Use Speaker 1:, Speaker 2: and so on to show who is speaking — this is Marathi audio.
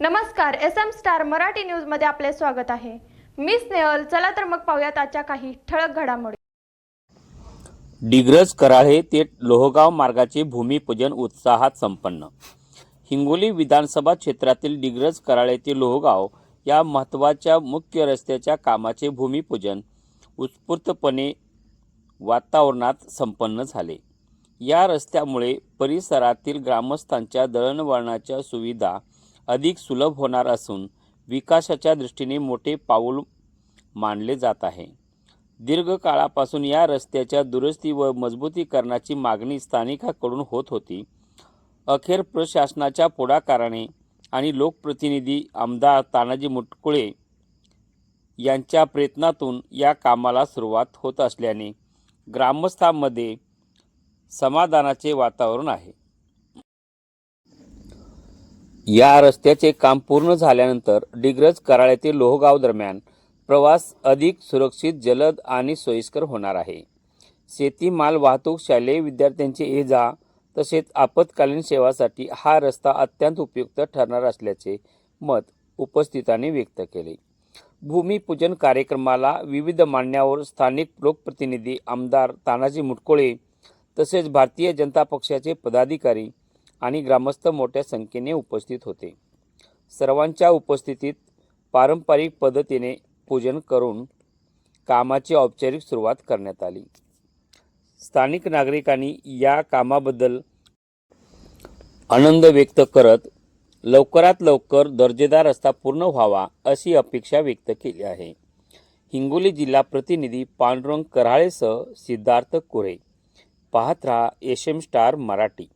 Speaker 1: नमस्कार, SM स्टार मराठी न्यूज मध्ये आपले स्वागत आहे। मी स्नेहल। चला तर मग पाहूयात आजच्या काही ठळक घडामोडी।
Speaker 2: डिग्रज कराळे ते लोहगाव मार्गाचे भूमिपूजन उत्साहात संपन्न। हिंगोली विधानसभा क्षेत्रातील डिग्रज कराळे ते लोहगाव या महत्त्वाच्या मुख्य रस्त्याच्या कामाचे भूमिपूजन उत्स्फूर्तपणे वातावरणात संपन्न झाले। या रस्त्यामुळे परिसरातील ग्रामस्थांच्या दळणवळणाच्या सुविधा अधिक सुलभ होणार असून विकासाच्या दृष्टीने मोठे पाऊल मानले जात आहे। दीर्घकाळापासून या रस्त्याच्या दुरुस्ती व मजबूतीकरणाची मागणी स्थानिकांकडून होत होती। अखेर प्रशासनाच्या पुढाकाराने आणि लोकप्रतिनिधी आमदार तानाजी मुटकुळे यांच्या प्रयत्नातून या कामाला सुरुवात होत असल्याने ग्रामस्थांमध्ये समाधानाचे वातावरण आहे। या रस्त्याचे काम पूर्ण झाल्यानंतर डिग्रज कराळे ते लोहगाव दरम्यान प्रवास अधिक सुरक्षित, जलद आणि सोयीस्कर होणार आहे। शेती माल वाहतूक, शालेय विद्यार्थ्यांची ये-जा तसेच आपत्कालीन सेवासाठी हा रस्ता अत्यंत उपयुक्त ठरणार असल्याचे मत उपस्थितांनी व्यक्त केले। भूमिपूजन कार्यक्रमाला विविध मान्यवर, स्थानिक लोकप्रतिनिधी, आमदार तानाजी मुटकुळे तसेच भारतीय जनता पक्षाचे पदाधिकारी आणि ग्रामस्थ मोठ्या संख्येने उपस्थित होते। सर्वांच्या उपस्थितीत पारंपरिक पद्धतीने पूजन करून कामाची औपचारिक सुरुवात करण्यात आली। स्थानिक नागरिकांनी या कामाबद्दल आनंद व्यक्त करत लवकरात लवकर दर्जेदार रस्ता पूर्ण व्हावा अशी अपेक्षा व्यक्त केली आहे। हिंगोली जिल्हा प्रतिनिधी पांडुरंग कराळेसह सिद्धार्थ कुरे। पाहत रहा SM स्टार मराठी।